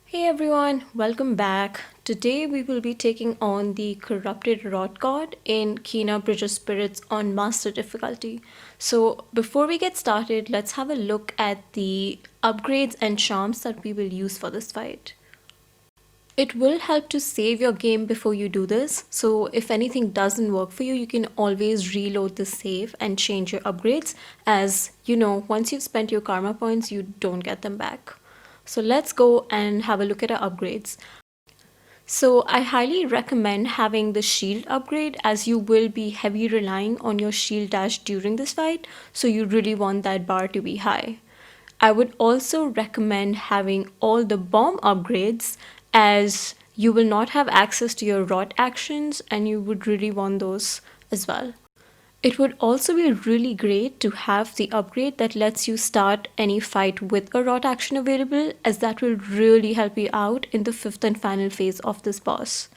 Hey everyone, welcome back. Today we will be taking on the Corrupted Rot God in Kina Bridge of Spirits on Master difficulty. So before we get started, let's have a look at the upgrades and charms that we will use for this fight. It will help to save your game before you do this. So if anything doesn't work for you, you can always reload the save and change your upgrades, as you know, once you've spent your karma points, you don't get them back. So let's go and have a look at our upgrades. So I highly recommend having the shield upgrade, as you will be heavy relying on your shield dash during this fight. So you really want that bar to be high. I would also recommend having all the bomb upgrades, as you will not have access to your rot actions and you would really want those as well. It would also be really great to have the upgrade that lets you start any fight with a rot action available, as that will really help you out in the fifth and final phase of this boss.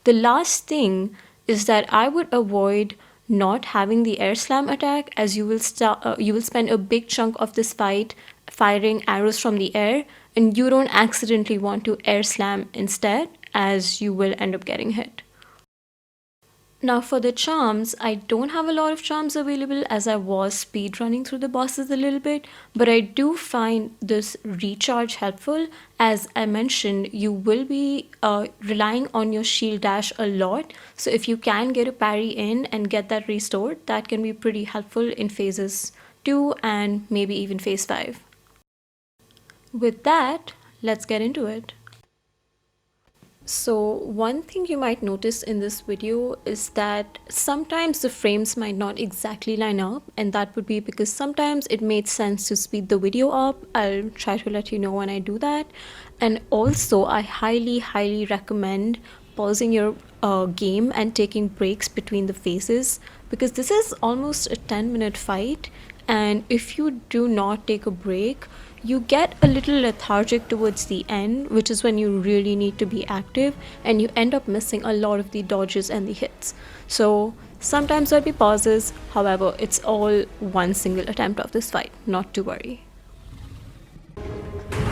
The last thing is that I would avoid not having the air slam attack, as you will spend a big chunk of this fight firing arrows from the air, and you don't accidentally want to air slam instead, as you will end up getting hit. Now for the charms, I don't have a lot of charms available, as I was speed running through the bosses a little bit, but I do find this recharge helpful. As I mentioned, you will be relying on your shield dash a lot, so if you can get a parry in and get that restored, that can be pretty helpful in phases 2 and maybe even phase 5. With that, let's get into it. So one thing you might notice in this video is that sometimes the frames might not exactly line up, and that would be because sometimes it made sense to speed the video up. I'll try to let you know when I do that. And also I highly recommend pausing your game and taking breaks between the phases, because this is almost a 10-minute fight, and if you do not take a break, you get a little lethargic towards the end, which is when you really need to be active, and you end up missing a lot of the dodges and the hits. So sometimes there'll be pauses, however, it's all one single attempt of this fight, not to worry.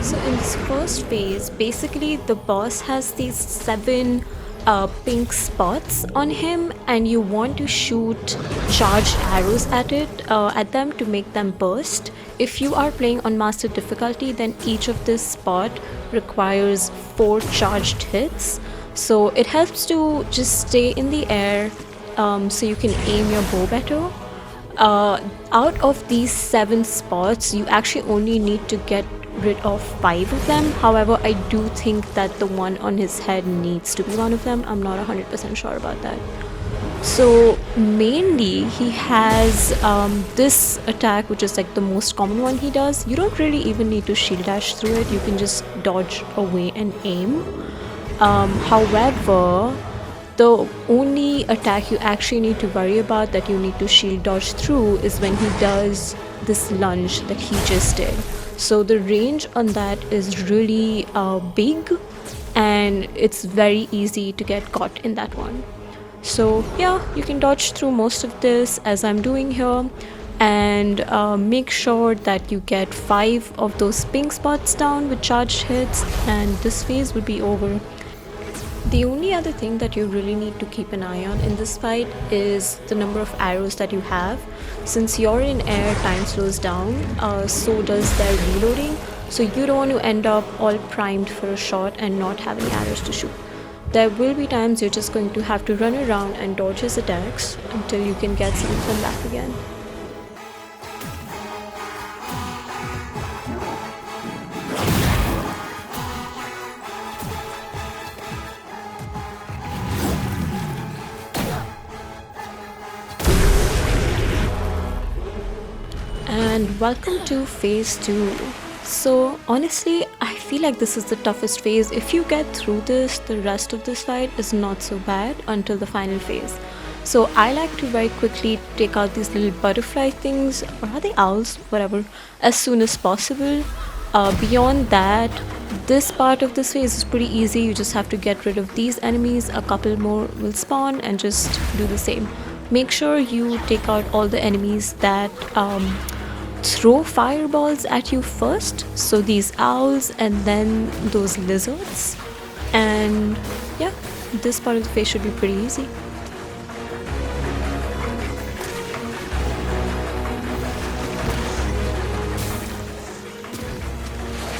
So in this first phase, basically the boss has these 7 pink spots on him, and you want to shoot charged arrows at them to make them burst. If you are playing on master difficulty, then each of this spot requires 4 charged hits. So it helps to just stay in the air, so you can aim your bow better. Out of these 7 spots, you actually only need to get rid of 5 of them. However, I do think that the one on his head needs to be one of them. I'm not 100% sure about that. So mainly he has this attack, which is like the most common one he does. You don't really even need to shield dash through it. You can just dodge away and aim. However, the only attack you actually need to worry about that you need to shield dodge through is when he does this lunge that he just did. So the range on that is really big, and it's very easy to get caught in that one. So yeah, you can dodge through most of this as I'm doing here, and make sure that you get 5 of those pink spots down with charged hits, and this phase will be over. The only other thing that you really need to keep an eye on in this fight is the number of arrows that you have. Since you're in air, time slows down, so does their reloading, so you don't want to end up all primed for a shot and not having arrows to shoot. There will be times you're just going to have to run around and dodge his attacks until you can get some of them back again. And welcome to phase 2. So honestly, I feel like this is the toughest phase. If you get through this, the rest of this fight is not so bad until the final phase. So I like to very quickly take out these little butterfly things, or are they owls, whatever, as soon as possible. Beyond that, this part of this phase is pretty easy. You just have to get rid of these enemies, a couple more will spawn, and just do the same. Make sure you take out all the enemies that throw fireballs at you first. So these owls and then those lizards. And yeah, this part of the phase should be pretty easy.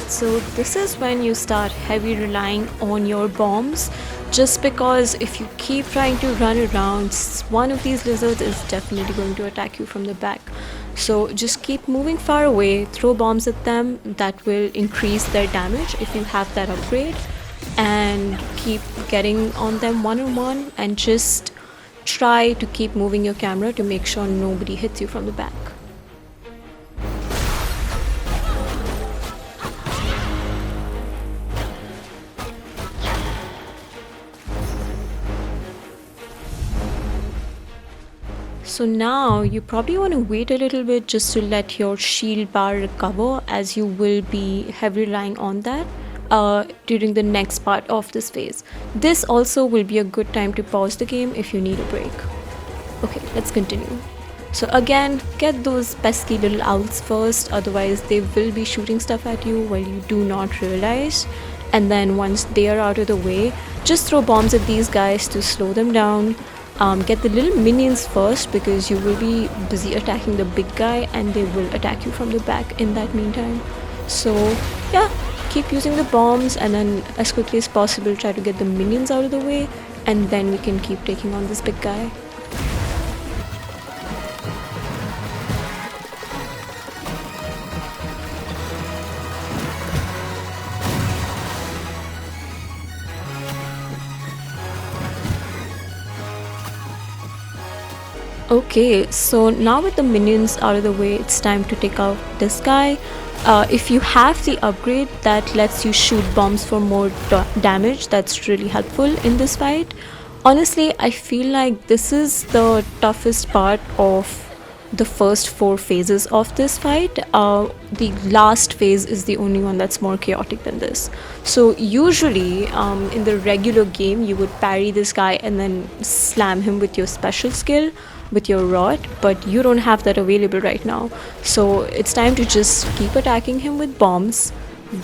So this is when you start heavy relying on your bombs, just because if you keep trying to run around, one of these lizards is definitely going to attack you from the back. So just keep moving far away, throw bombs at them, that will increase their damage if you have that upgrade, and keep getting on them one on one, and just try to keep moving your camera to make sure nobody hits you from the back. So now you probably want to wait a little bit just to let your shield bar recover, as you will be heavily relying on that during the next part of this phase. This also will be a good time to pause the game if you need a break. Okay, let's continue. So again, get those pesky little owls first, otherwise they will be shooting stuff at you while you do not realize. And then once they are out of the way, just throw bombs at these guys to slow them down. Get the little minions first, because you will be busy attacking the big guy and they will attack you from the back in that meantime. So yeah, keep using the bombs, and then as quickly as possible try to get the minions out of the way, and then we can keep taking on this big guy. Okay, so now with the minions out of the way, it's time to take out this guy. If you have the upgrade that lets you shoot bombs for more damage, that's really helpful in this fight. Honestly, I feel like this is the toughest part of the first 4 phases of this fight. The last phase is the only one that's more chaotic than this. So usually in the regular game you would parry this guy and then slam him with your special skill, with your rod, but you don't have that available right now. So it's time to just keep attacking him with bombs,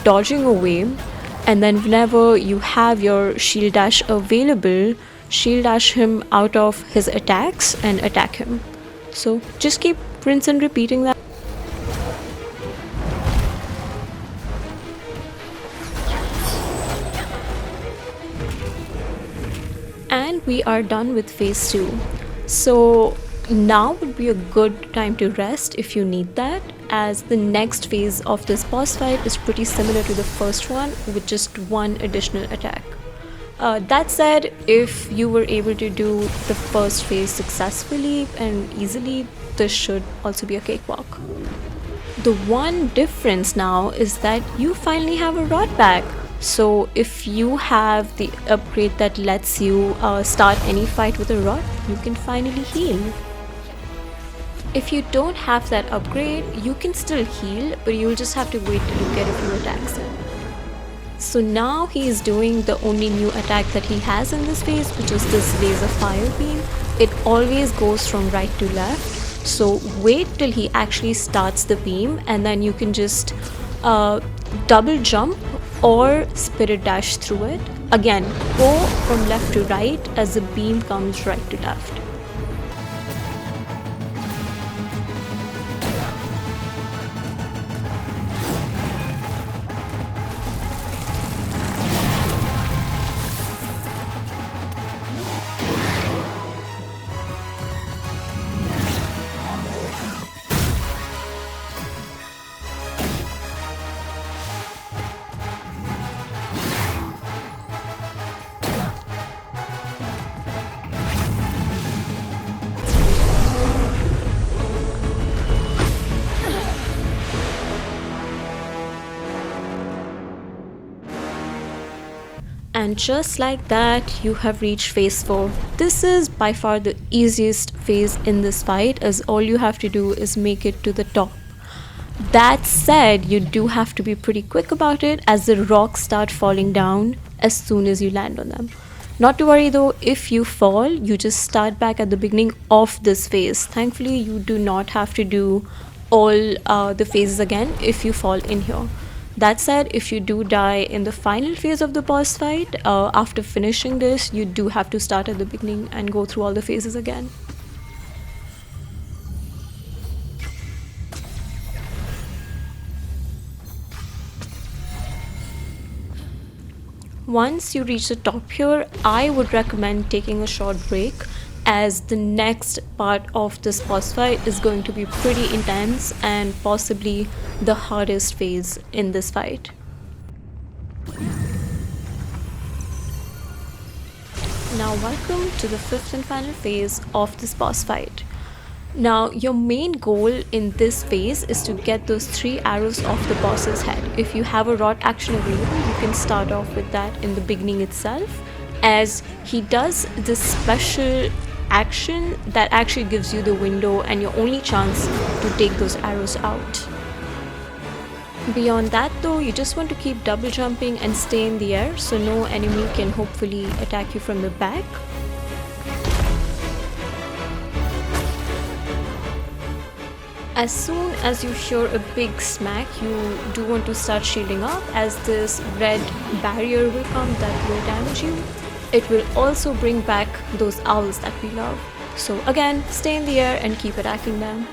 dodging away, and then whenever you have your shield dash available, shield dash him out of his attacks and attack him. So just keep rinse and repeating that. And we are done with phase 2. So now would be a good time to rest if you need that, as the next phase of this boss fight is pretty similar to the first one with just one additional attack. That said, if you were able to do the first phase successfully and easily, this should also be a cakewalk. The one difference now is that you finally have a rod back. So if you have the upgrade that lets you start any fight with a rod, you can finally heal. If you don't have that upgrade, you can still heal, but you'll just have to wait till you get a few attacks in. So now he is doing the only new attack that he has in this phase, which is this laser fire beam. It always goes from right to left. So wait till he actually starts the beam, and then you can just double jump or spirit dash through it. Again, go from left to right as the beam comes right to left. And just like that, you have reached phase 4. This is by far the easiest phase in this fight, as all you have to do is make it to the top. That said, you do have to be pretty quick about it, as the rocks start falling down as soon as you land on them. Not to worry though, if you fall, you just start back at the beginning of this phase. Thankfully, you do not have to do all the phases again if you fall in here. That said, if you do die in the final phase of the boss fight, after finishing this, you do have to start at the beginning and go through all the phases again. Once you reach the top here, I would recommend taking a short break, as the next part of this boss fight is going to be pretty intense and possibly the hardest phase in this fight. Now welcome to the fifth and final phase of this boss fight. Now, your main goal in this phase is to get those 3 arrows off the boss's head. If you have a rod action available, you can start off with that in the beginning itself, as he does this special action that actually gives you the window and your only chance to take those arrows out. Beyond that though, you just want to keep double jumping and stay in the air so no enemy can hopefully attack you from the back. As soon as you hear a big smack, you do want to start shielding up, as this red barrier will come that will damage you. It will also bring back those owls that we love. So again, stay in the air and keep attacking them.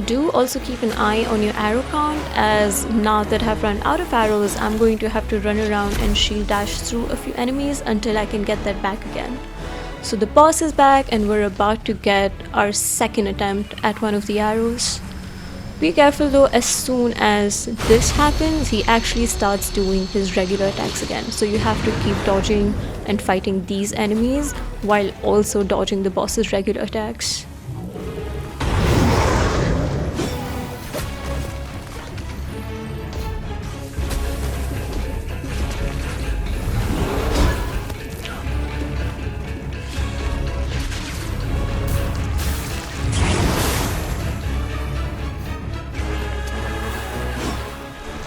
Do also keep an eye on your arrow count, as now that I've run out of arrows, I'm going to have to run around and shield dash through a few enemies until I can get that back again. So the boss is back and we're about to get our second attempt at one of the arrows. Be careful though, as soon as this happens, he actually starts doing his regular attacks again. So you have to keep dodging and fighting these enemies while also dodging the boss's regular attacks.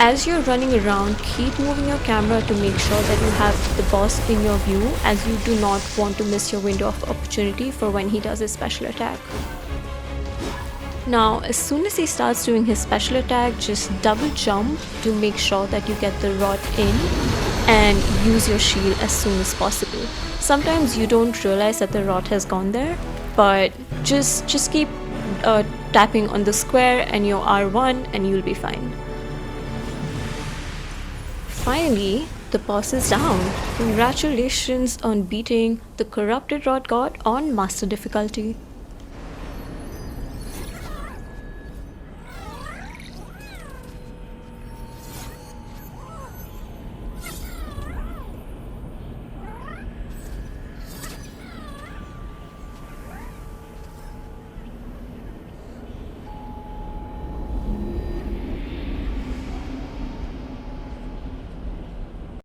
As you're running around, keep moving your camera to make sure that you have the boss in your view, as you do not want to miss your window of opportunity for when he does his special attack. Now, as soon as he starts doing his special attack, just double jump to make sure that you get the rod in and use your shield as soon as possible. Sometimes you don't realize that the rod has gone there, but just keep tapping on the square and your R1 and you'll be fine. Finally, the boss is down. Congratulations on beating the corrupted rod god on master difficulty.